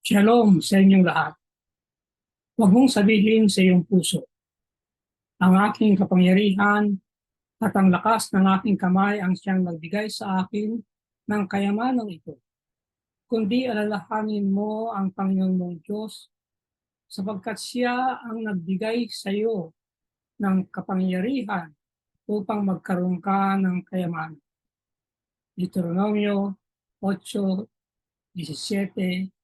Shalom sa inyong lahat. Huwag mong sabihin sa iyong puso, ang aking kapangyarihan at ang lakas ng aking kamay ang siyang nagbigay sa akin ng kayamanang ito. Kundi alalahanin mo ang Panginoon mong Diyos sapagkat siya ang nagbigay sa iyo ng kapangyarihan upang magkaroon ka ng kayamanan. Deuteronomio 8:17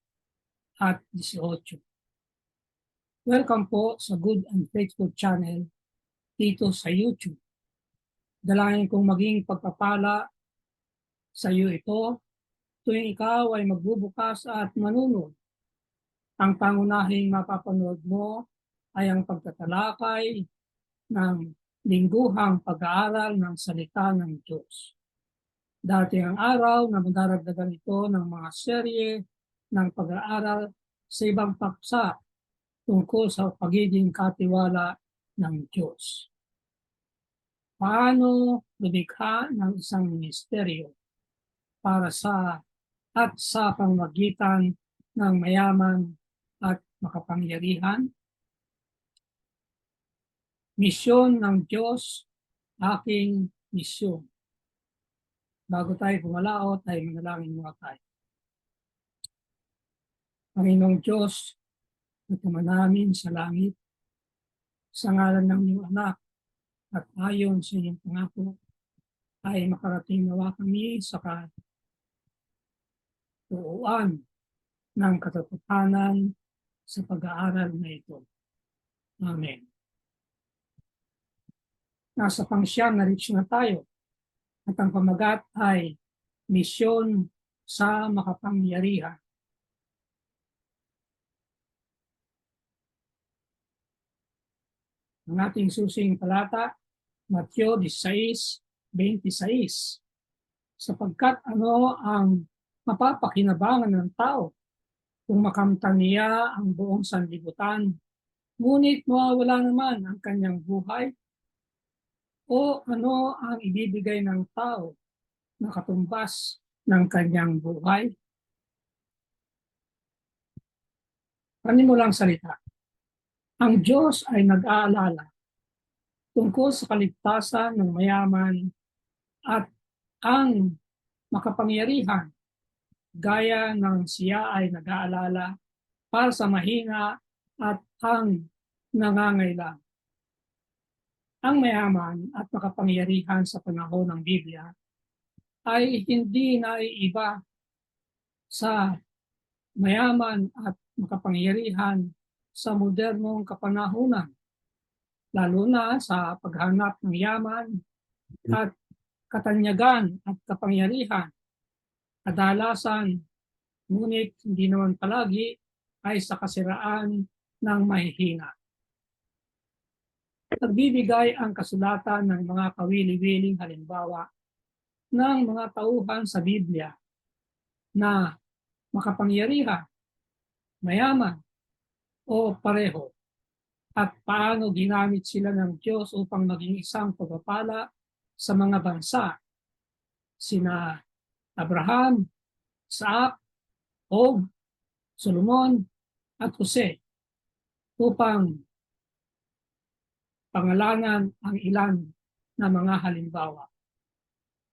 at 18. Welcome po sa Good and Faithful Channel dito sa YouTube. Dalangin kong maging pagpapala sa iyo ito tuwing ikaw ay magbubukas at manunod. Ang pangunahing mapapanood mo ay ang pagtatalakay ng lingguhang pag-aaral ng salita ng Diyos. Dati ang araw na madaragdagan ito ng mga serye ng pag-aaral sa ibang paksa tungkol sa pagiging katiwala ng Diyos. Paano lumikha ng isang ministeryo para sa pamamagitan ng mayaman at makapangyarihan? Misyon ng Diyos, aking misyon. Bago tayo pumalaot, ay manalangin muna tayo. Panginoong Diyos, na Ama namin sa langit, sa ngalan ng iyong anak at ayon sa iyong pangako, ay makarating nawa kami sa katuuan ng katotohanan sa pag-aaral na ito. Amen. Nasa pang-siyam na leksyon na tayo at ang pamagat ay misyon sa makapangyarihan. Ang ating susing talata, Mateo 16:26. Sapagkat ano ang mapapakinabangan ng tao kung makamtan niya ang buong sanlibutan, ngunit mawawala naman ang kanyang buhay? O ano ang ibibigay ng tao na katumbas ng kanyang buhay? Panimulang salita. Ang Diyos ay nag-aalala tungkol sa kaligtasan ng mayaman at ang makapangyarihan, gaya ng siya ay nag-aalala para sa mahina at ang nangangailangan. Ang mayaman at makapangyarihan sa panahon ng Biblia ay hindi naiiba sa mayaman at makapangyarihan sa modernong kapanahunan, lalo na sa paghanap ng yaman at katanyagan at kapangyarihan. Kadalasan, ngunit hindi naman palagi, ay sa kasiraan ng mahihina. Nagbibigay ang kasulatan ng mga kawili-wiling halimbawa ng mga tauhan sa Biblia na makapangyarihan, mayaman, o pareho, at paano ginamit sila ng Diyos upang maging isang pagpapala sa mga bansa, sina Abraham, Isaac, Job, Solomon, at Jose, upang pangalanan ang ilan na mga halimbawa.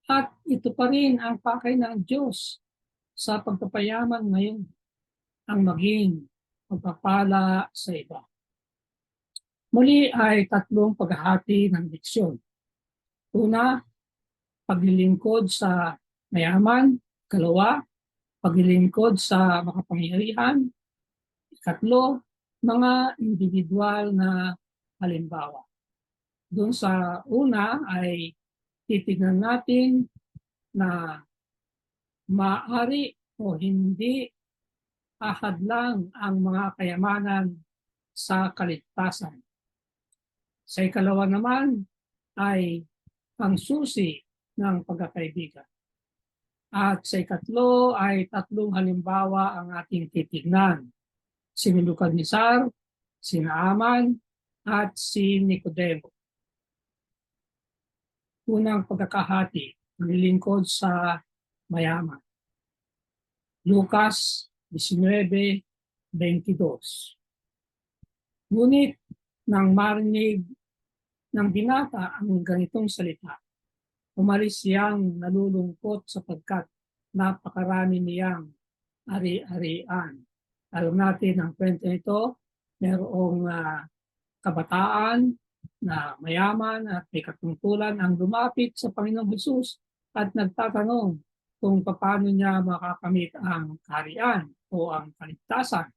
At ito pa rin ang pakay ng Diyos sa pagpapayaman ngayon, ang maging pagpapala sa iba. Muli ay tatlong paghahati ng leksyon. Una, paglilingkod sa mayaman. Kalawa, paglilingkod sa makapangyarihan. Ikatlo, mga individual na halimbawa. Doon sa una ay titignan natin na maaari o hindi ahadlang ang mga kayamanan sa kaligtasan. Sa ikalawa naman ay ang susi ng pagkakaibigan. At sa ikatlo ay tatlong halimbawa ang ating titignan. Si Nebukadnezar, si Naaman, at si Nicodemo. Unang pagkakahati, paglilingkod sa mayaman. Lucas 19, 22. Ngunit nang marinig ng binata ang ganitong salita, umalis siyang nalulungkot sapagkat napakarami niyang ari-arian. Alam natin ang kwento nito, mayroong kabataan na mayaman at may katungkulan ang lumapit sa Panginoong Hesus at nagtatanong kung paano niya makakamit ang kaharian o ang kaligtasan.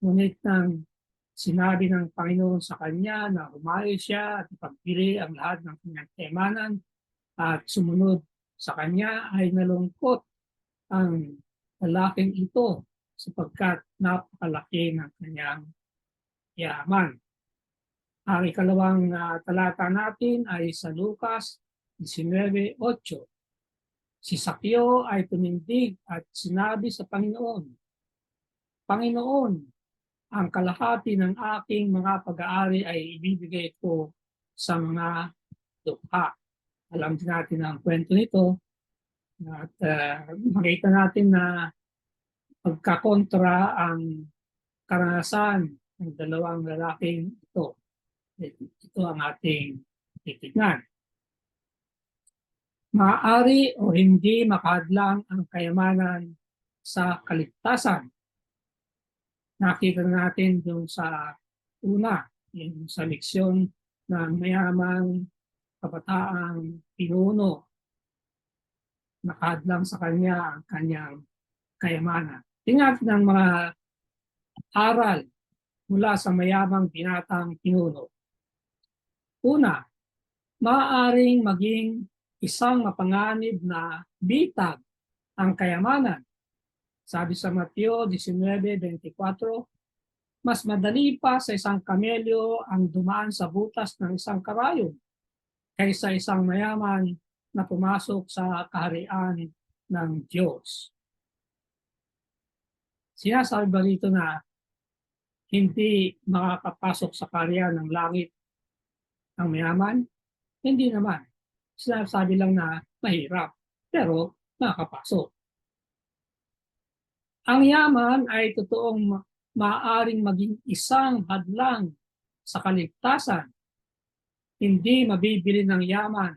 Ngunit nang sinabi ng Panginoon sa kanya na humayo siya at ipagpili ang lahat ng kanyang kayamanan at sumunod sa kanya, ay nalungkot ang lalaking ito sapagkat napakalaki ng kanyang yaman. Ang ikalawang talata natin ay sa Lucas 19:8. Si Sakyo ay tumindig at sinabi sa Panginoon, Panginoon, ang kalahati ng aking mga pag-aari ay ibibigay ko sa mga dukha. Alam din natin ang kwento nito at makita natin na pagkakontra ang karanasan ng dalawang lalaking ito. Ito ang ating titignan. Maaari o hindi makahadlang ang kayamanan sa kaligtasan. Nakita natin yung sa una, yung sa leksyon ng mayamang kabataang pinuno, nakahadlang sa kanya ang kanyang kayamanan. Tingnan natin ang mga aral mula sa mayamang binatang pinuno. Una, maaaring maging isang mapanganib na bitag ang kayamanan. Sabi sa Mateo 19:24, mas madali pa sa isang kamelyo ang dumaan sa butas ng isang karayo kaysa isang mayaman na pumasok sa kaharian ng Diyos. Sinasabi ba dito na hindi makakapasok sa kaharian ng langit ang mayaman? Hindi naman. Sinasabi lang na mahirap, pero makakapasok. Ang yaman ay totoong maaaring maging isang hadlang sa kaligtasan. Hindi mabibili ng yaman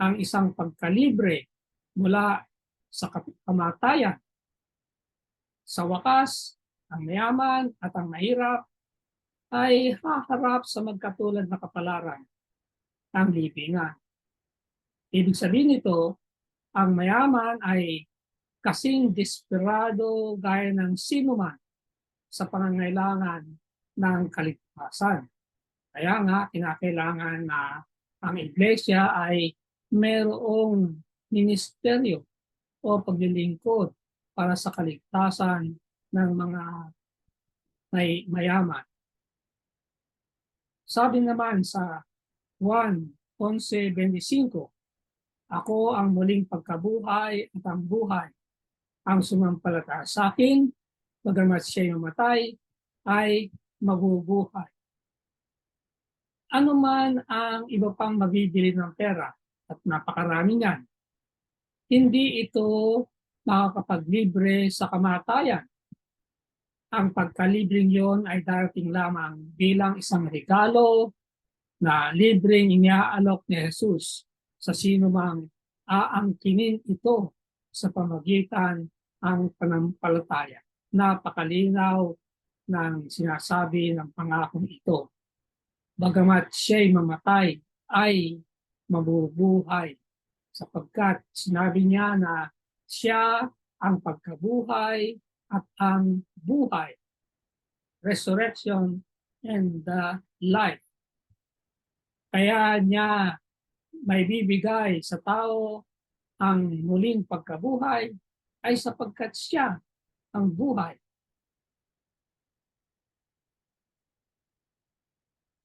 ang isang pagkalibre mula sa kamatayan. Sa wakas, ang mayaman at ang mahirap ay haharap sa magkatulad na kapalaran, ang libingan. Ibig sabihin nito, ang mayaman ay kasing desperado gaya ng sinuman sa pangangailangan ng kaligtasan. Kaya nga, kinakailangan na ang iglesia ay mayroong ministeryo o paglilingkod para sa kaligtasan ng mga may mayaman. Sabi naman sa Juan 11:25, ako ang muling pagkabuhay at ang buhay. Ang sumampalataya sa akin, bagamat siya'y mamatay, ay mabubuhay. Ano man ang iba pang mabibili ng pera at napakarami niyan, hindi ito makakapaglibre sa kamatayan. Ang pagkalibreng yon ay darating lamang bilang isang regalo na libreng iniaalok ni Jesus sa sino mang aangkinin ito sa pamagitan ang panampalataya. Napakalinaw ng sinasabi ng pangakong ito. Bagamat siya'y mamatay, ay mabubuhay sapagkat sinabi niya na siya ang pagkabuhay at ang buhay. Resurrection and the life. Kaya niya may bibigay sa tao ang muling pagkabuhay ay sapagkat siya ang buhay.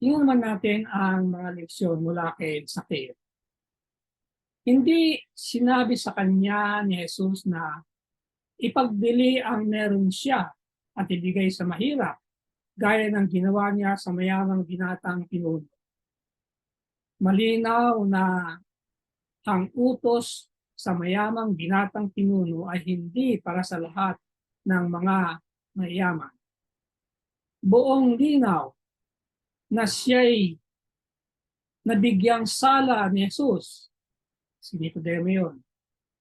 Tingnan naman natin ang mga leksyon mula kay Sakeo. Hindi sinabi sa kanya ni Jesus na ipagbili ang meron siya at ibigay sa mahirap, gaya ng ginawa niya sa mayamang binatang pinuno. Malinaw na ang utos sa mayamang binatang pinuno ay hindi para sa lahat ng mga mayaman. buong linaw na siya'y nabigyang sala ni Jesus. Si Nicodemo yun.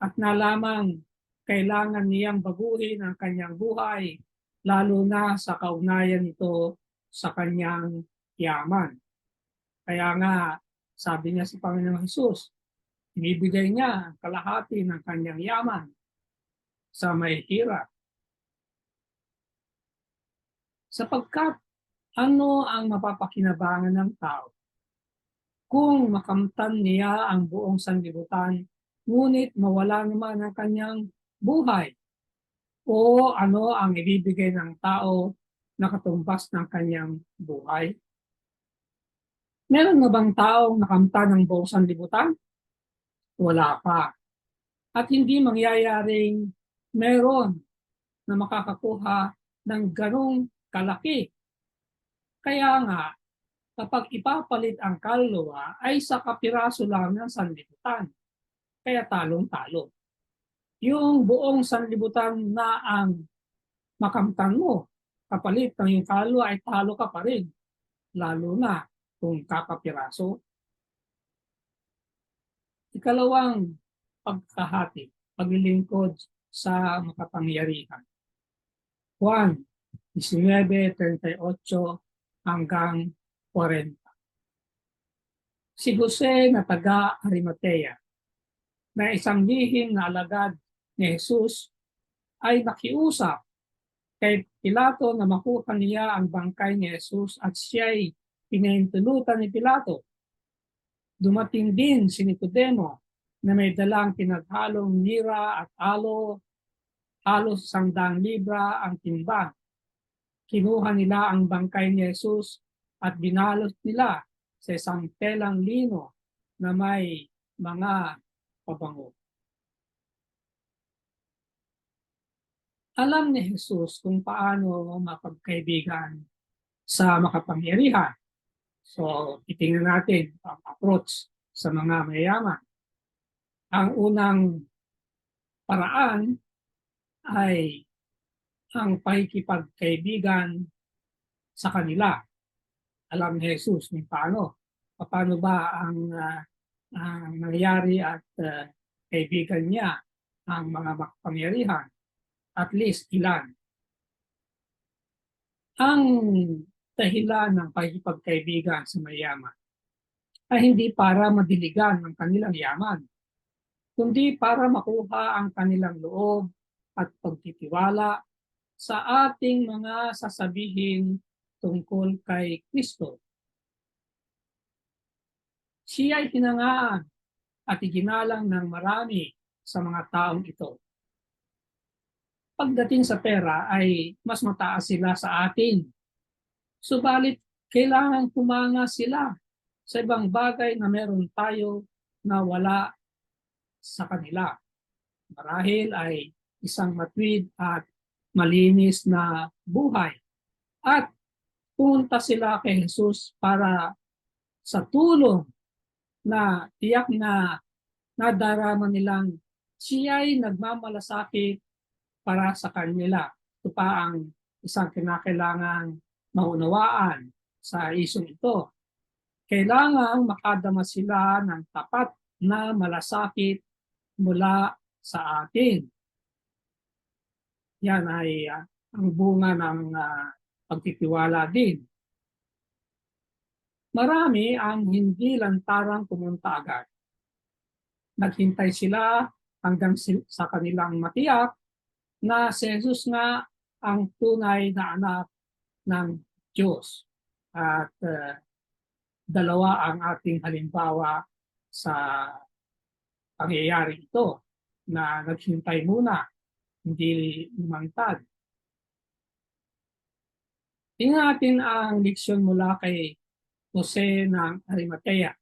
At nalamang kailangan niyang baguhin ang kanyang buhay, lalo na sa kaugnayan nito sa kanyang yaman. Kaya nga, sabi niya si Panginoong Jesus, ibibigay niya ang kalahati ng kanyang yaman sa mahihirap. Sapagkat ano ang mapapakinabangan ng tao kung makamtan niya ang buong sanlibutan, ngunit mawala naman ang kanyang buhay? O ano ang ibibigay ng tao na katumbas ng kanyang buhay? Meron na bang taong nakamtan ng buong sanlibutan? Wala pa. At hindi mangyayaring meron na makakakuha ng ganong kalaki. Kaya nga, kapag ipapalit ang kaluluwa ay sa kapiraso lang ng sanlibutan. Kaya talong-talo. Yung buong sanlibutan na ang makamtan mo, kapalit ng yung kaluluwa ay talo ka pa rin. Lalo na kung kakapiraso. Ikalawang pagkahati, paglilingkod sa makapangyarihan. Juan 19:38 hanggang 40. Si Jose na taga Arimatea, na isang lihim na alagad ni Jesus, ay nakiusap kay Pilato na makuha niya ang bangkay ni Jesus at siya'y pinahintulutan ni Pilato. Dumating din si Nicodemo na may dalang pinaghalong lira at alo, halos 100 libra ang timbang. Kinuha nila ang bangkay ni Jesus at binalot nila sa isang telang lino na may mga pabango. Alam ni Jesus kung paano mapagkaibigan sa makapangyarihan. So, itingnan natin ang approach sa mga mayayaman. Ang unang paraan ay ang pakikipagkaibigan sa kanila. Alam ni Jesus kung paano. Paano ba ang nangyari at kaibigan niya ang mga makapangyarihan. At least ilan. Ang dahilan ng pakikipagkaibigan sa mayaman ay hindi para madiligan ang kanilang yaman, kundi para makuha ang kanilang loob at pagtitiwala sa ating mga sasabihin tungkol kay Kristo. Siya ay hinangaan at iginalang ng marami sa mga taong ito. Pagdating sa pera ay mas mataas sila sa atin. Subalit, kailangan humanga sila sa ibang bagay na meron tayo na wala sa kanila. Marahil ay isang matuwid at malinis na buhay. At pumunta sila kay Jesus para sa tulong na tiyak na nadarama nilang siya'y nagmamalasakit para sa kanila. Ito pa ang isang kinakailangang maunawaan sa isyong ito. Kailangang makadama sila ng tapat na malasakit mula sa atin. Yan ay ang bunga ng pagtitiwala din. Marami ang hindi lantarang pumunta agad. Naghintay sila hanggang sa kanilang matiyak na si Jesus nga ang tunay na anak ng Diyos. At dalawa ang ating halimbawa sa pangyayari ito na naghintay muna, hindi lumantad. Tingnan natin ang leksyon mula kay Jose ng Arimatea.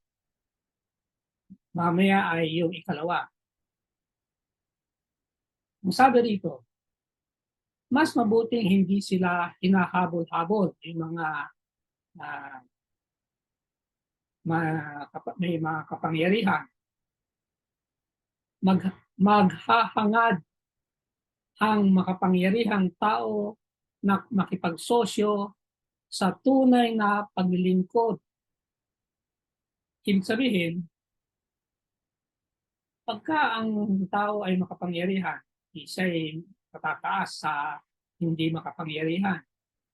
Mamaya ay yung ikalawa. Ang sabi rito, mas mabuting hindi sila hinahabol-habol yung mga may mga kapangyarihan. Maghahangad ang makapangyarihang tao na makipagsosyo sa tunay na paglilingkod. Ibig sabihin, pagka ang tao ay makapangyarihan, siya'y patataas sa hindi makapangyarihan.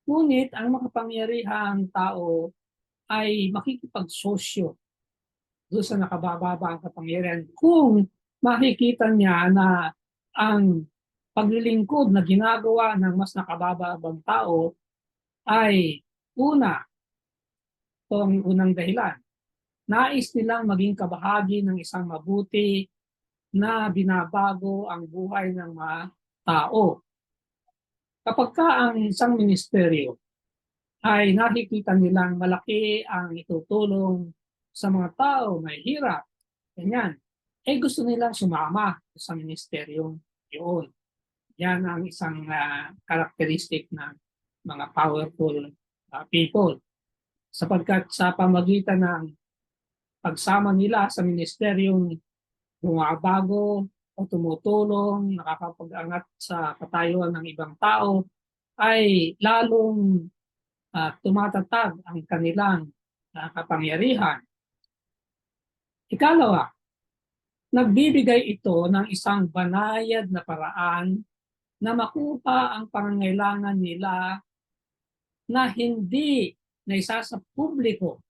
Ngunit ang makapangyarihang tao ay makikipagsosyo doon sa nakabababa ang kapangyarihan kung makikita niya na ang paglilingkod na ginagawa ng mas nakabababang tao ay una, ito ang unang dahilan, nais nilang maging kabahagi ng isang mabuti na binabago ang buhay ng mga tao. Kapag ka ang isang ministeryo ay nakikita nilang malaki ang itutulong sa mga tao may hirap, ganyan, eh gusto nilang sumama sa ministeryong yun. Yan ang isang karakteristik ng mga powerful people. Sapagkat sa pamagitan ng pagsama nila sa ministeryong bumabago o tumutulong, nakakapag-angat sa katayuan ng ibang tao, ay lalong tumatatag ang kanilang kapangyarihan. Ikalawa, nagbibigay ito ng isang banayad na paraan na makuha ang pangangailangan nila na hindi naisa sa publiko.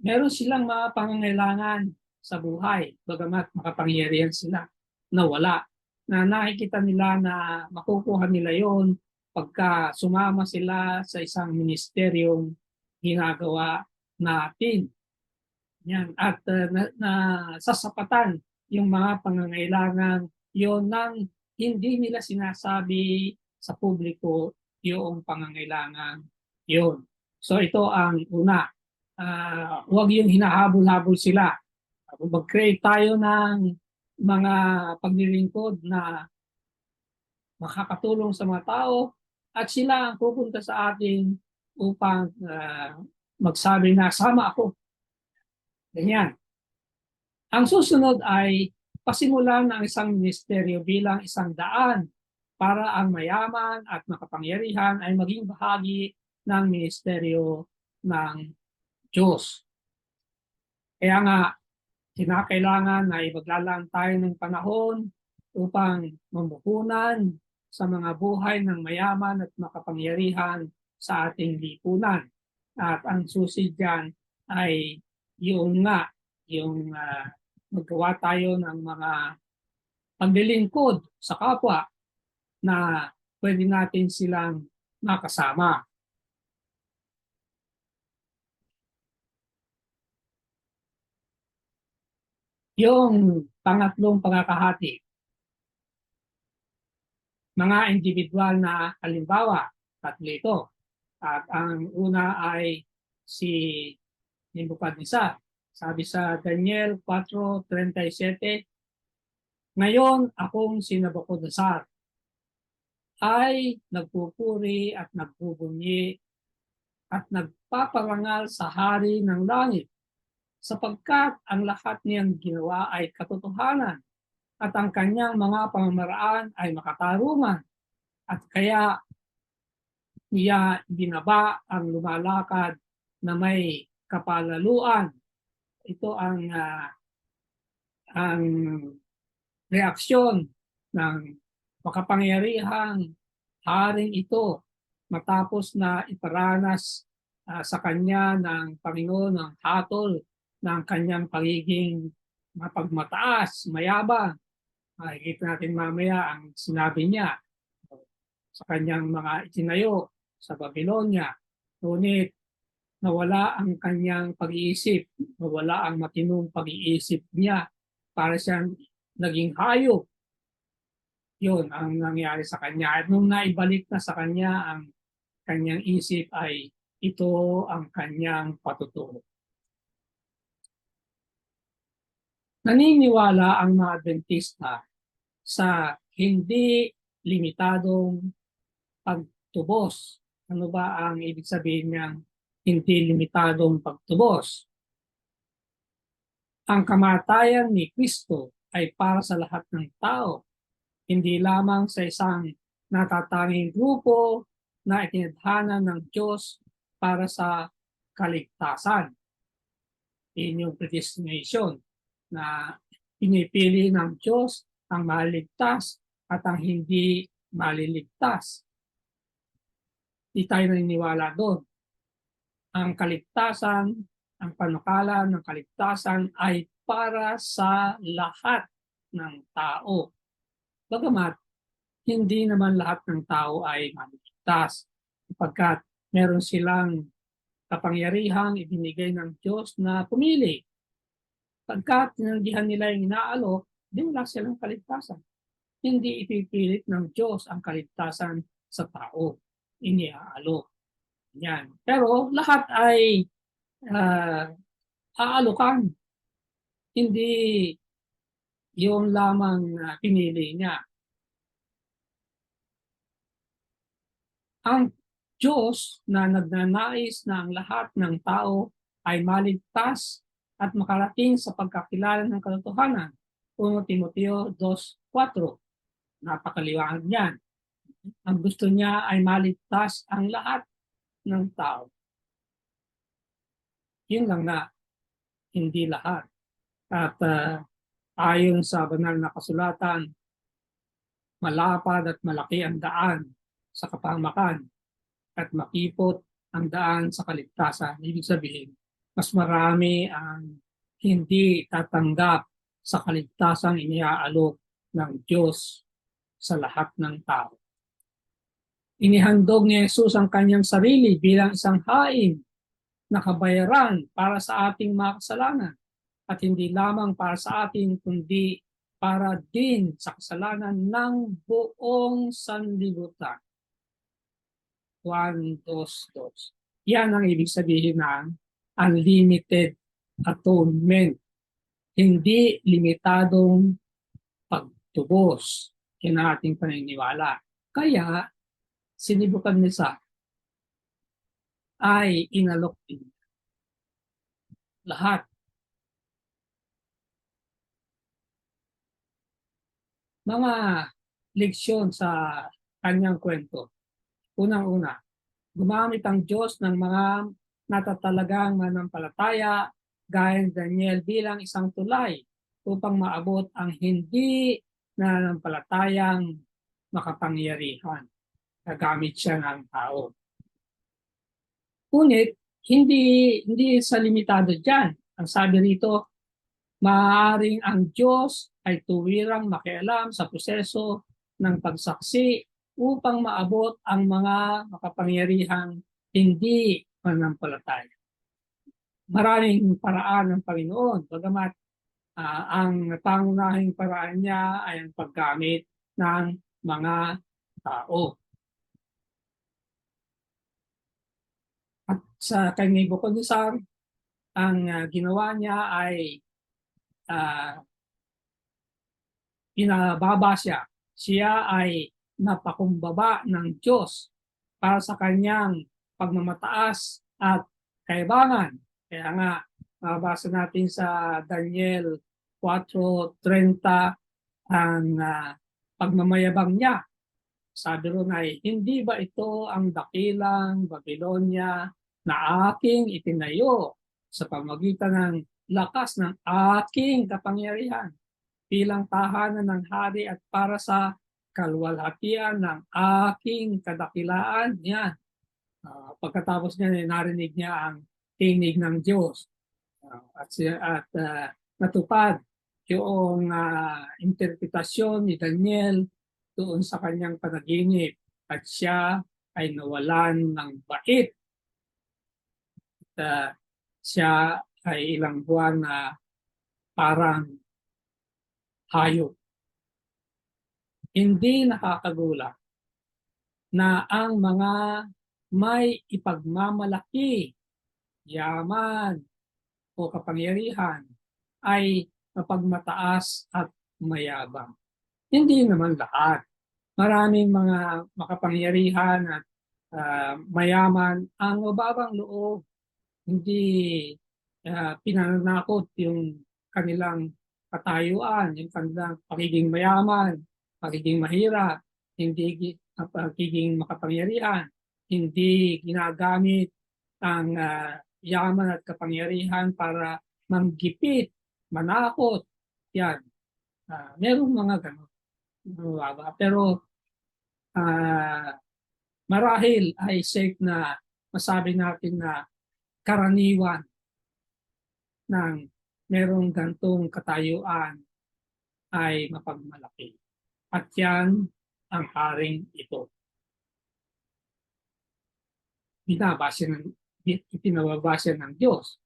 Meron silang mga pangangailangan sa buhay, bagamat makapangyarihan sila na wala. Na nakikita nila na makukuha nila yon pagka sumama sila sa isang ministeryong ginagawa natin. Yan. At sasapatan yung mga pangangailangan yon nang hindi nila sinasabi sa publiko yung pangangailangan yon. So ito ang una. Huwag yung hinahabol-habol sila. Kung mag-create tayo ng mga paglilingkod na makakatulong sa mga tao at sila ang pupunta sa atin upang magsabi na sama ako. Ganyan. Ang susunod ay pasimulan ng isang ministeryo bilang isang daan para ang mayaman at makapangyarihan ay maging bahagi ng ministeryo ng Diyos. Kaya nga, kinakailangan na ipaglalaan tayo ng panahon upang mamuhunan sa mga buhay ng mayaman at makapangyarihan sa ating lipunan. At ang susi dyan ay yung magawa tayo ng mga paglilingkod sa kapwa na pwede natin silang makasama. Yung pangatlong pagkakahati, mga individual na halimbawa, tatlo ito. At ang una ay si Nebuchadnezzar. Sabi sa Daniel 4:37, ngayon akong si Nebuchadnezzar ay nagpupuri at nagbubunyi at nagpaparangal sa hari ng langit sapagkat ang lahat niyang ginawa ay katotohanan at ang kanyang mga pamamaraan ay makatarungan at kaya niya binaba ang lumalakad na may kapalaluan. Ito ang reaksyon ng makapangyarihang haring ito matapos na iparanas sa kanya ng Panginoon ng hatol ng kanyang pagiging mapagmataas, mayabang. Makikita natin mamaya ang sinabi niya sa kanyang mga itinayo sa Babylonia. Ngunit nawala ang kanyang pag-iisip, nawala ang matinong pag-iisip niya para siyang naging hayop. Yun ang nangyari sa kanya. At nung naibalik na sa kanya ang kanyang isip ay ito ang kanyang patutuo. Naniniwala ang mga Adventista sa hindi limitadong pagtubos. Ano ba ang ibig sabihin ng hindi limitadong pagtubos? Ang kamatayan ni Kristo ay para sa lahat ng tao, hindi lamang sa isang natatanging grupo na itinadhana ng Diyos para sa kaligtasan. Yun yung predestination na pinipili ng Diyos ang maliligtas at ang hindi maliligtas. Di tayo naniniwala doon. Ang kaligtasan, ang panukala ng kaligtasan ay para sa lahat ng tao. Bagamat, hindi naman lahat ng tao ay maliligtas sapagkat meron silang kapangyarihang ibinigay ng Diyos na pumili. Pagkat tinanggihan nila yung inaalok, di wala silang kaligtasan. Hindi ipipilit ng Diyos ang kaligtasan sa tao. Iniaalok. Yan. Pero lahat ay aalukan. Hindi yung lamang pinili niya. Ang Diyos na nagnanais na ang lahat ng tao ay maligtas at makarating sa pagkakilala ng katotohanan. 1 Timoteo 2:4. Napakaliwanag niyan. Ang gusto niya ay maligtas ang lahat ng tao. Yun lang na, hindi lahat. At ayon sa banal na kasulatan, malapad at malaki ang daan sa kapahamakan at makipot ang daan sa kaligtasan. Ibig sabihin, mas marami ang hindi tatanggap sa kaligtasang iniaalok ng Diyos sa lahat ng tao. Inihandog ni Jesus ang kanyang sarili bilang isang hain na kabayaran para sa ating mga kasalanan at hindi lamang para sa atin kundi para din sa kasalanan ng buong sanlibutan. 1, 2, 2. Yan ang ibig sabihin ng unlimited atonement. Hindi limitadong pagtubos. Yan ang ating paniniwala. Kaya, sinibukan nisa ay inalok din lahat. Mga leksyon sa kanyang kwento. Unang-una, gumamit ang Diyos ng mga natatalagang manampalataya gaya ni Daniel bilang isang tulay upang maabot ang hindi nananampalatayang makapangyarihan. Nagamit siya ng tao. Ngunit, hindi sa limitado dyan. Ang sabi rito, maaaring ang Diyos ay tuwirang makialam sa proseso ng pagsaksi upang maabot ang mga makapangyarihang hindi mananampalataya. Maraming paraan ng Panginoon, bagamat ang pangunahing paraan niya ay ang paggamit ng mga tao. At sa kay Nebuchadnezzar, ang ginawa niya ay pinababa siya. Siya ay napakumbaba ng Diyos para sa kanyang pagmamataas at kaibangan. Kaya nga, mabasa natin sa Daniel 4:30 ang pagmamayabang niya. Sabi ron ay, hindi ba ito ang dakilang Babylonia na aking itinayo sa pamagitan ng lakas ng aking kapangyarihan bilang tahanan ng hari at para sa kalwalhatian ng aking kadakilaan. Yan. Pagkatapos niya, narinig niya ang tinig ng Diyos. At natupad yung interpretasyon ni Daniel doon sa kanyang panaginip at siya ay nawalan ng bait. At siya ay ilang buwan na parang hayop. Hindi nakakagulat na ang mga may ipagmamalaki, yaman o kapangyarihan ay mapagmataas at mayabang. Hindi naman lahat. Maraming mga makapangyarihan at mayaman ang mababang loob. Hindi pinananakot yung kanilang katayuan, yung kanilang pagiging mayaman, pagiging mahirap, hindi pagiging makapangyarihan. hindi ginagamit ang yaman at kapangyarihan para manggipit, manakot. Yan. Merong mga ganun. Pero marahil ay safe na masabi natin na karaniwan ng merong gantong katayuan ay mapagmalaki. At yan ang haring ito. Pinababase ng Diyos.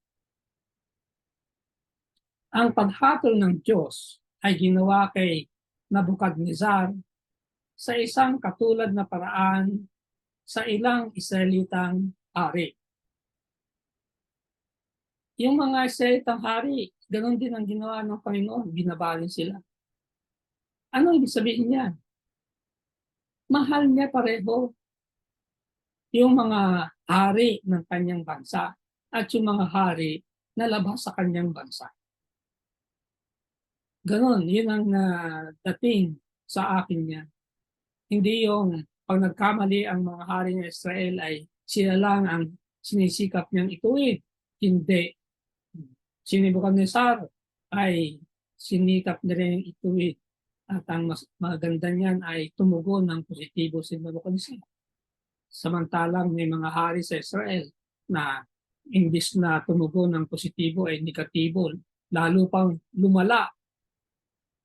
Ang paghatol ng Diyos ay ginawa kay Nabukadnezar sa isang katulad na paraan sa ilang Israelitang hari. Yung mga Israelitang hari, ganoon din ang ginawa ng Panginoon, binabalin sila. Ano ibig sabihin niya? Mahal niya pareho yung mga hari ng kanyang bansa at yung mga hari na labas sa kanyang bansa. Ganon, yun ang dating sa akin niya. Hindi yung pag nagkamali ang mga hari ng Israel ay sila lang ang sinisikap niyang ituwid. Hindi. Si Nebuchadnezzar ay sinikap na rin ituwid. At ang mas maganda niyan ay tumugon ng positibo si Nebuchadnezzar. Samantalang may mga hari sa Israel na imbis na tumugon ng positibo ay negatibo, lalo pang lumala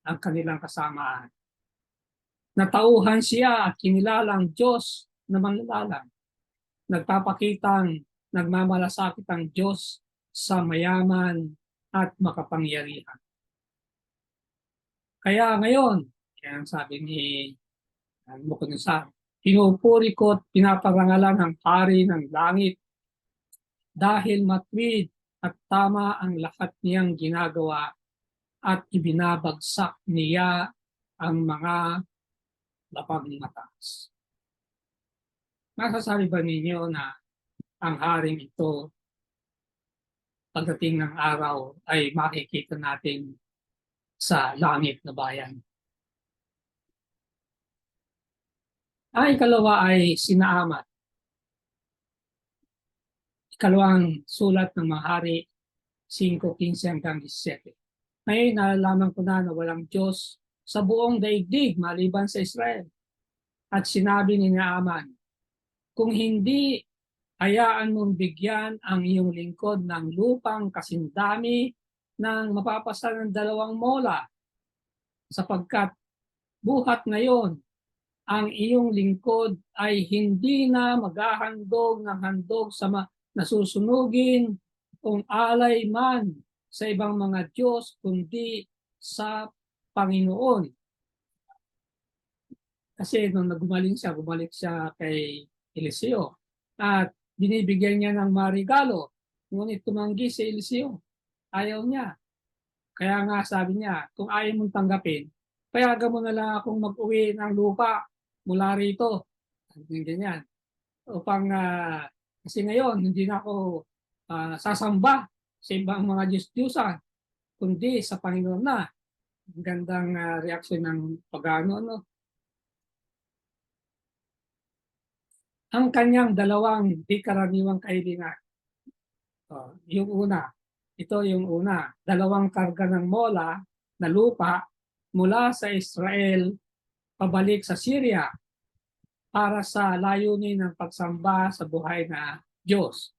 ang kanilang kasamaan. Natauhan siya at kinilalang Diyos na manlalalang. Nagpapakitang nagmamalasakit ang Diyos sa mayaman at makapangyarihan. Kaya ngayon, yan sabi ni Nebuchadnezzar, pinupuri ko at pinaparangalan ang hari ng langit dahil matwid at tama ang lahat niyang ginagawa at ibinabagsak niya ang mga lapag mataas. Masasabi ba ninyo na ang haring ito pagdating ng araw ay makikita natin sa langit na bayan? Ang ikalawa ay sinaamat. Ikalawang sulat ng mga hari 5:15-17. Ngayon, nalalaman ko na walang Diyos sa buong daigdig maliban sa Israel. At sinabi ni Naaman, kung hindi, hayaan mong bigyan ang iyong lingkod ng lupang kasindami ng mapapasa ng 2 mola, sapagkat buhat ngayon ang iyong lingkod ay hindi na maghahandog ng handog sa nasusunugin kung alay man sa ibang mga Diyos kundi sa Panginoon. Kasi nung bumalik siya kay Eliseo at binibigyan niya ng marigalo. Ngunit tumanggi si Eliseo. Ayaw niya. Kaya nga sabi niya, kung ayaw mong tanggapin, payagan mo na lang akong mag-uwi ng lupa mula rito. Ganyan. Upang, kasi ngayon, hindi na ako sasamba sa ibang mga Diyos-Diyusan, kundi sa Panginoon na. Gandang reaksyon ng pagano, no? Ang kanyang dalawang di karaniwang kahilingan. Yung una, ito yung una, 2 karga ng mola na lupa mula sa Israel pabalik sa Syria para sa layunin ng pagsamba sa buhay na Diyos.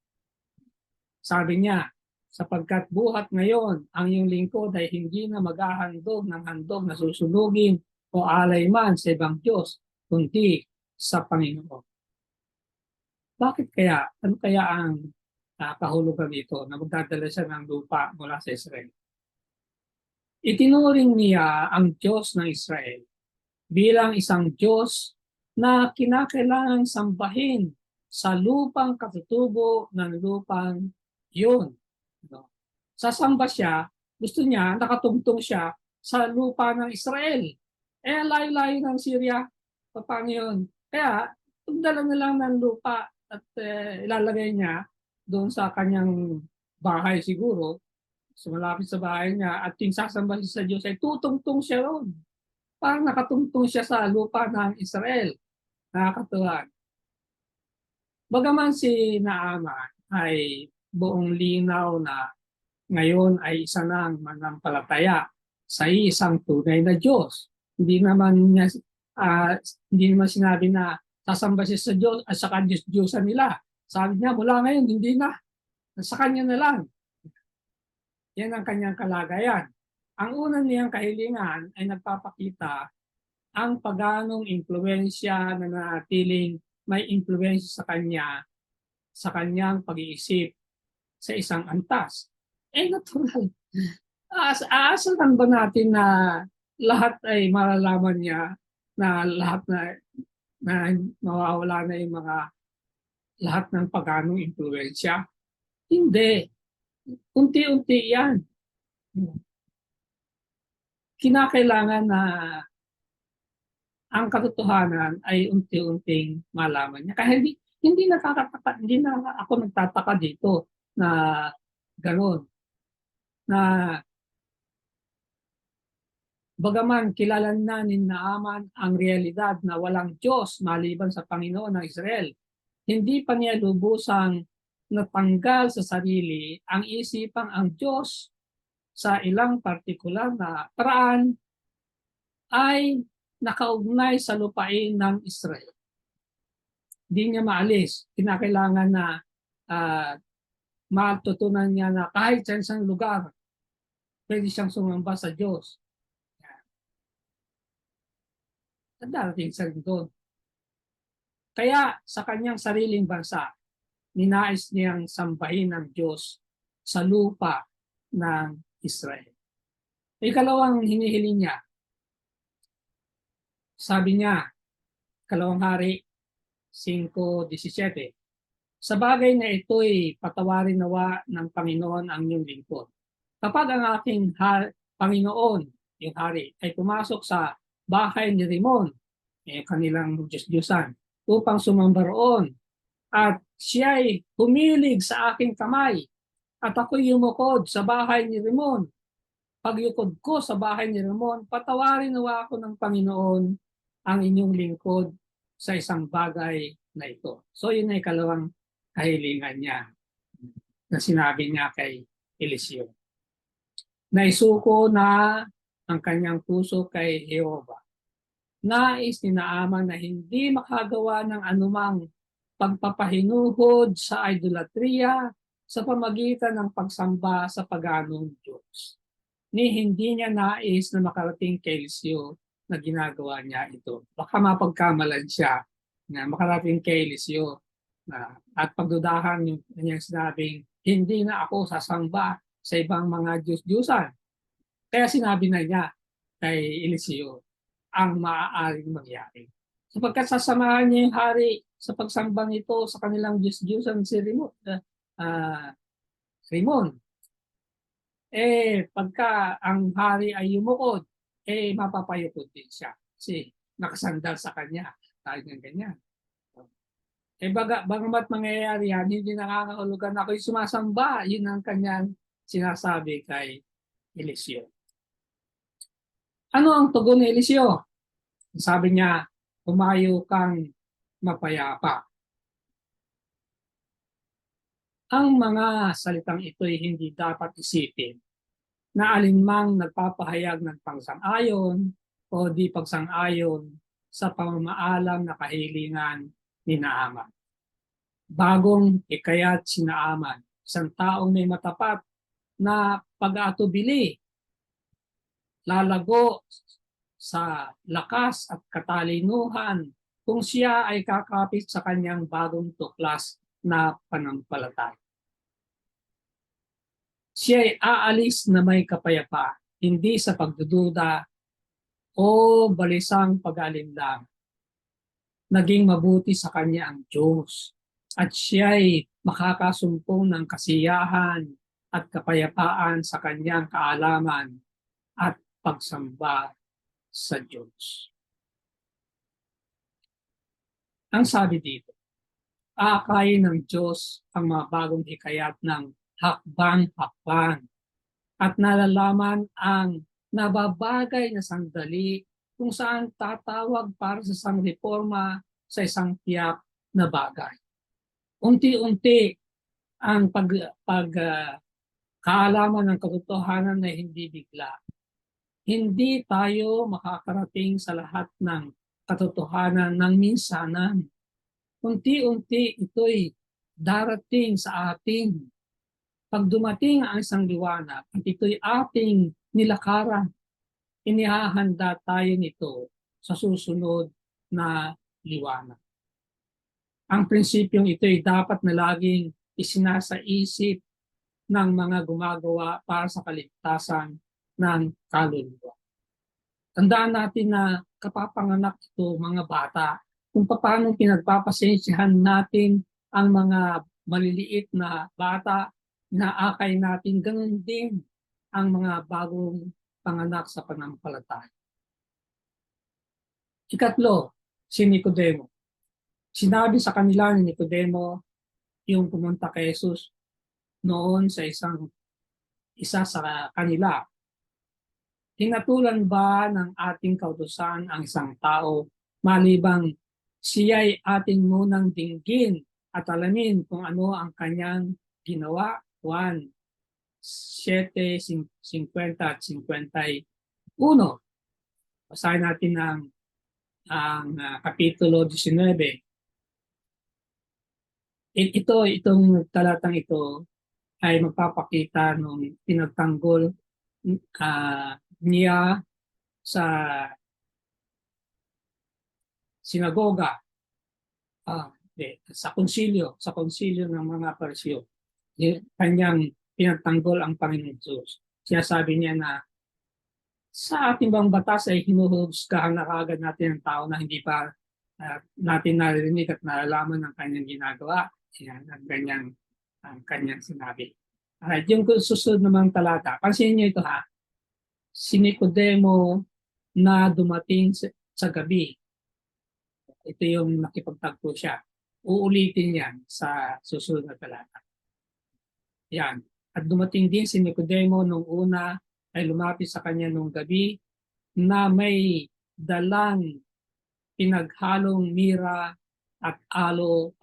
Sabi niya, sapagkat buhat ngayon ang iyong lingkod ay hindi na maghahandog ng handog na susunugin o alay man sa ibang Diyos, kundi sa Panginoon. Bakit kaya? Ano kaya ang kahulugan nito na magdadala siya ng lupa mula sa Israel? Itinuring niya ang Diyos ng Israel bilang isang Diyos na kinakailangang sambahin sa lupang katutubo ng lupang yun. Sasamba siya, gusto niya, nakatungtong siya sa lupa ng Israel. Layo-layo ng Syria, paano yun? Kaya, tugdala na lang ng lupa at ilalagay niya doon sa kanyang bahay siguro, so malapit sa bahay niya, at yung sasamba siya sa Diyos ay tutungtong siya roon. Parang nakatungtong siya sa lupa ng Israel. Nakakatuwa. Bagaman si Naaman ay buong linaw na ngayon ay isa ng manampalataya sa isang tunay na Diyos. Hindi naman niya ah, hindi naman sinabi na sasamba siya sa Diyos at saka Diyos-Diyosan nila. Sabi niya, mula ngayon, hindi na. Sa Kanya na lang. Yan ang kanyang kalagayan. Ang una niyang kahilingan ay nagpapakita ang paganong impluensya na nanatiling may impluensya sa kanyang pag-iisip sa isang antas. Natural. Aasahan ba natin na lahat ay malalaman niya na lahat na mawawala na yung mga lahat ng paganong impluensya? Hindi. Unti-unti yan. Kinakailangan na ang katotohanan ay unti-unting malaman niya. Kaya hindi na ako nagtataka dito na gano'n. Na bagaman kilala na ni Naaman ang realidad na walang Diyos maliban sa Panginoon ng Israel, hindi pa niya lubusang natanggal sa sarili ang isipang ang Diyos sa ilang partikular na paraan ay nakaugnay sa lupain ng Israel. Hindi niya maalis. Kinakailangan na matutunan niya na kahit sa isang lugar, pwede siyang sumamba sa Diyos. At darating siya doon. Kaya sa kanyang sariling bansa, ninais niyang sambahin ng Diyos sa lupa ng Israel. Ikalawang hinihiling niya, sabi niya, Kalawang Hari 5:17, sa bagay na ito'y patawarin nawa ng Panginoon ang iyong lingkod. Kapag ang aking Panginoon, yung hari, ay pumasok sa bahay ni Rimon, kanilang Diyos-Diyosan, upang sumamba roon, at siya'y humilig sa aking kamay, at ako'y yumukod sa bahay ni Rimon. Pagyukod ko sa bahay ni Rimon, patawarin nawa ako ng Panginoon ang inyong lingkod sa isang bagay na ito. So yun ay ikalawang kahilingan niya na sinabi niya kay Eliseo. Naisuko na ang kanyang puso kay Jehova. Nais ni Naaman na hindi makagawa ng anumang pagpapahinuhod sa idolatriya sa pamagitan ng pagsamba sa paganong Diyos. Hindi niya nais na makarating kay Eliseo na ginagawa niya ito. Baka mapagkamalan siya na makarating kay Eliseo at pagdudahan yung kanyang sinabing, hindi na ako sasamba sa ibang mga Diyos-Diyusan. Kaya sinabi na niya kay Eliseo ang maaaring mangyari. Sapagkat sasamahan niya yung hari sa pagsambang ito sa kanilang Diyos-Diyusan si Rimon. Pagka ang hari ay yumukod, mapapayukod din siya. Kasi nakasandal sa kanya. Tayo ng ganyan. Bagamat mangyayari yan, hindi nakakahulugan ako'y sumasamba. Yun ang kanyang sinasabi kay Eliseo. Ano ang tugon ni Eliseo? Sabi niya, humayo kang mapayapa. Ang mga salitang ito'y hindi dapat isipin na alinmang nagpapahayag ng pangsang-ayon o di pagsang-ayon sa pamamaalam na kahilingan ni Naaman. Bagong ikayat si Naaman, isang taong may matapat na pag-aatubili, lalago sa lakas at katalinuhan kung siya ay kakapit sa kanyang bagong tuklas na panampalataya. Siya ay aalis na may kapayapaan, hindi sa pagdududa o balisang pag-aalinlang. Naging mabuti sa kanya ang Diyos at siya ay makakasumpong ng kasiyahan at kapayapaan sa kanyang kaalaman at pagsamba sa Diyos. Ang sabi dito, aakayin ng Diyos ang mga bagong hikayat ng hakbang-hakbang at nalalaman ang nababagay na sandali kung saan tatawag para sa isang reforma sa isang tiyak na bagay. Unti-unti ang kaalaman ng katotohanan na hindi bigla. Hindi tayo makakarating sa lahat ng katotohanan ng minsanan. Unti-unti ito'y darating sa atin. Pag dumating ang isang liwanag at ito'y ating nilakaran, inihahanda tayo nito sa susunod na liwanag. Ang prinsipyong ito'y dapat na laging isinasaisip ng mga gumagawa para sa kaligtasan ng kaluluwa. Tandaan natin na kapapanganak ito mga bata kung paano pinagpapasensyahan natin ang mga maliliit na bata, inaakay natin ganun din ang mga bagong panganak sa pananampalataya. Ikatlo, si Nicodemo. Sinabi sa kanila ni Nicodemo yung pumunta kay Jesus noon sa isa sa kanila. Hinatulan ba ng ating kautusan ang isang tao malibang siya'y ating munang dinggin at alamin kung ano ang kanyang ginawa? Juan 7:50 at 51. Basahin natin ang Kapitulo 19. Itong talatang ito ay magpapakita nung pinagtanggol niya sa sinagoga, sa konsilyo ng mga Pariseo. Kanyang pinagtanggol ang Panginoon Diyos. Sinasabi niya na sa ating bang batas ay hinuhusgahan na kaagad natin ang tao na hindi pa natin narinig at nalalaman ang kanyang ginagawa. Yan ang kanyang sinabi. Yung susunod namang talata, pansinin niyo ito ha, si Nicodemo na dumating sa gabi. Ito yung nakipagtagpo siya. Uulitin yan sa susunod na talata. Yan. At dumating din si Nicodemo nung una ay lumapit sa kanya nung gabi na may dalang pinaghalong mira at halos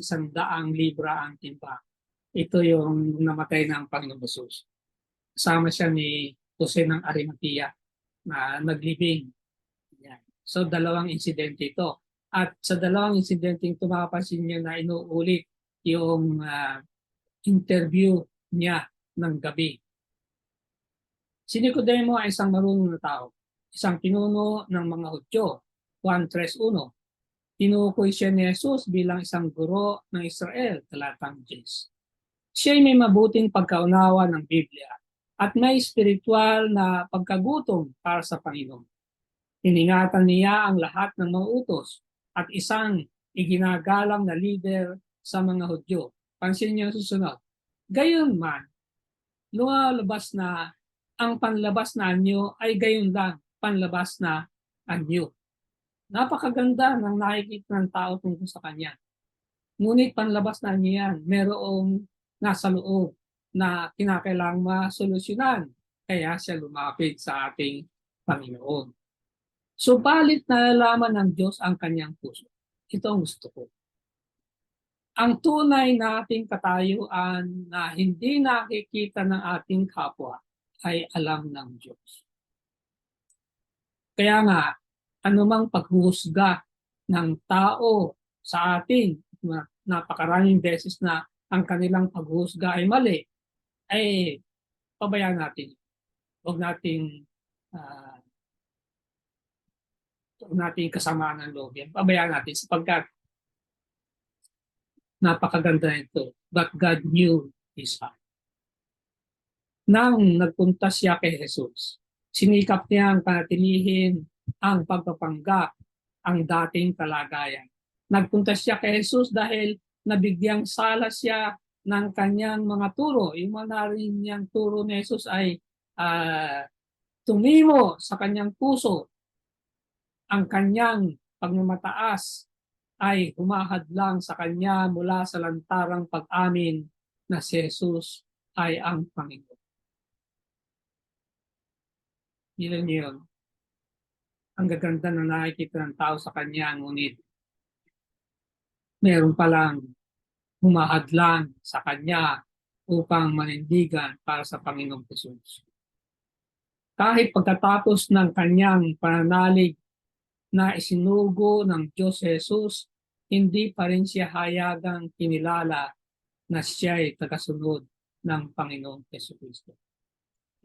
100 libra ang timba. Ito yung namatay ng Panginoon Jesus. Kasama siya ni Jose ng Arimatea na naglibing. Yan. So dalawang insidente ito. At sa dalawang insidente ito mapapansin niyo na inuulit yung interview niya ng gabi. Si Nicodemo ay isang marunong na tao, isang pinuno ng mga Hudyo. Juan 3:1. Tinukoy siya ni Jesus bilang isang guro ng Israel, talatang 10. Siya ay may mabuting pagkaunawa ng Biblia at may spiritual na pagkagutom para sa Panginoon. Iningatan niya ang lahat ng mga utos at isang iginagalang na leader sa mga Hudyo. Pansin niyo susunod. Gayon man, lumalabas na ang panlabas na anyo ay gayon lang, panlabas na anyo. Napakaganda ng nakikita ng tao tungkol sa kanya. Ngunit panlabas na niya yan, merong nasa loob na kinakailangang masolusyonan. Kaya siya lumapit sa ating Panginoon. Subalit nalalaman ng Diyos ang kanyang puso. Ito ang gusto ko. Ang tunay nating katayuan na hindi nakikita ng ating kapwa ay alam ng Diyos. Kaya nga, anumang paghuhusga ng tao sa atin, napakaraming beses na ang kanilang paghuhusga ay mali, ay pabayaan natin. Huwag natin kasamaan ng loob yan. Pabayaan natin sapagkat napakaganda nito. But God knew his heart. Nang nagpunta siya kay Jesus, sinikap niyang panatilihin ang pagpapanggap, ang dating kalagayan. Nagpunta siya kay Jesus dahil nabigyang sala siya ng kanyang mga turo. Yung mga narinig niyang turo ni Jesus ay tumimo sa kanyang puso. Ang kanyang pagmamataas ay humahadlang sa kanya mula sa lantarang pag-amin na si Jesus ay ang Panginoon. Yun. Ang gaganda na nakikita ng tao sa kanya, ngunit meron palang humahadlang sa kanya upang manindigan para sa Panginoong Hesus. Kahit pagkatapos ng kanyang pananalig na isinugo ng Diyos Jesus, hindi pa rin siya hayagang kinilala na siya ay tagasunod ng Panginoong Jesucristo.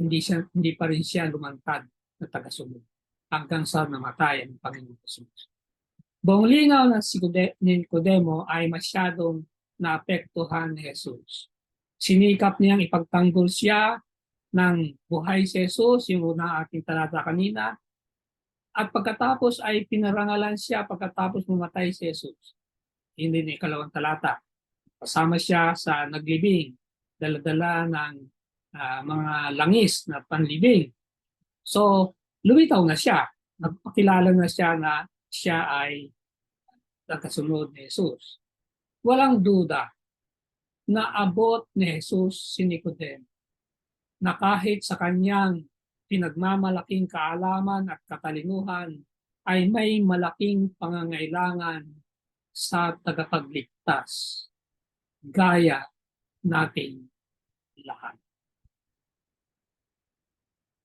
Hindi pa rin siya lumantad na tagasunod hanggang sa namatay ang Panginoong Jesus. Buong linaw ng si Nicodemo ay masyadong naapektuhan ni Jesus. Sinikap niyang ipagtanggol siya ng buhay si Jesus, yung una ating talata kanina, at pagkatapos ay pinarangalan siya pagkatapos mamatay si Jesus. Hindi ni ikalawang talata. Kasama siya sa naglibing, dala-dala ng mga langis na panlibing. So, lumitaw na siya. Nagpakilala na siya na siya ay nagkasunod ni Jesus. Walang duda na abot ni Jesus si Nicodemo na kahit sa kanyang pinagmamalaking kaalaman at katalinuhan ay may malaking pangangailangan sa tagapagligtas gaya nating lahat.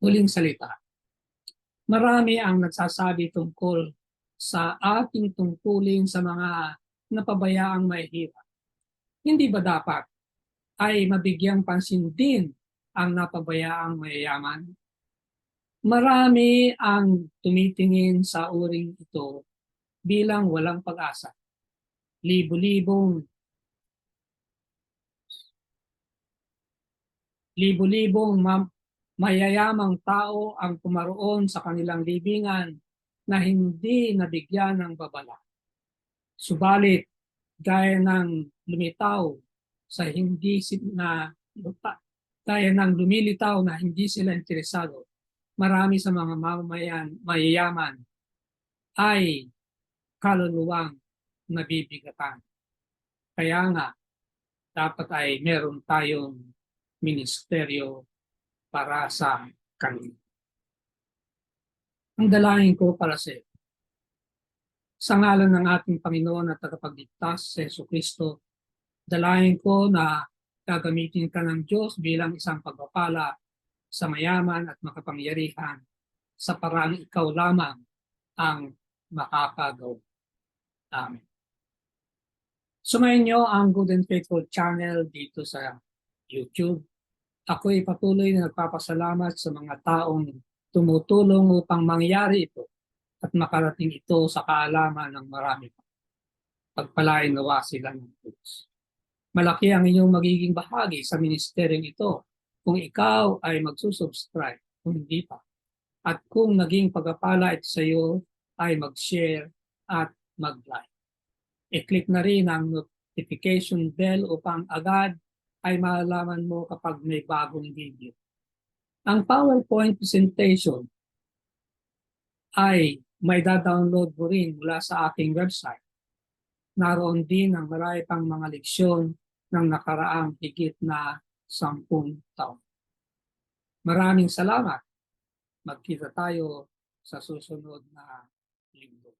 Huling salita. Marami ang nagsasabi tungkol sa ating tungkulin sa mga napabayaang mahihirap. Hindi ba dapat ay mabigyang pansin din ang napabayaang mayayaman? Marami ang tumitingin sa uring ito bilang walang pag-asa. Libo-libong mayayamang tao ang pumaroon sa kanilang libingan na hindi nabigyan ng babala. Subalit, gaya ng lumilitaw na hindi sila interesado, marami sa mga mayayaman ay kaluluwang nabibigatan. Kaya nga, dapat ay meron tayong ministeryo para sa kanila. Ang dalangin ko para sa iyo. Sa ngalan ng ating Panginoon at tagapagligtas sa Jesucristo, dalangin ko na gagamitin ka ng Diyos bilang isang pagpapala sa mayaman at makapangyarihan sa parang ikaw lamang ang makakagawa. Amen. Sumayin niyo ang Good and Faithful channel dito sa YouTube. Ako'y patuloy na nagpapasalamat sa mga taong tumutulong upang mangyari ito at makarating ito sa kaalaman ng marami pa. Pagpalain nawa sila ng Diyos. Malaki ang inyong magiging bahagi sa ministeryong ito kung ikaw ay magsusubscribe, kung hindi pa. At kung naging pagpapala ito sa iyo, ay mag-share at mag-like. I-click na rin ang notification bell upang agad ay malalaman mo kapag may bagong video. Ang PowerPoint presentation ay may da-download mo rin mula sa aking website. Naroon din ang marami pang mga leksyon ng nakaraang higit na 10 taon. Maraming salamat. Magkita tayo sa susunod na linggo.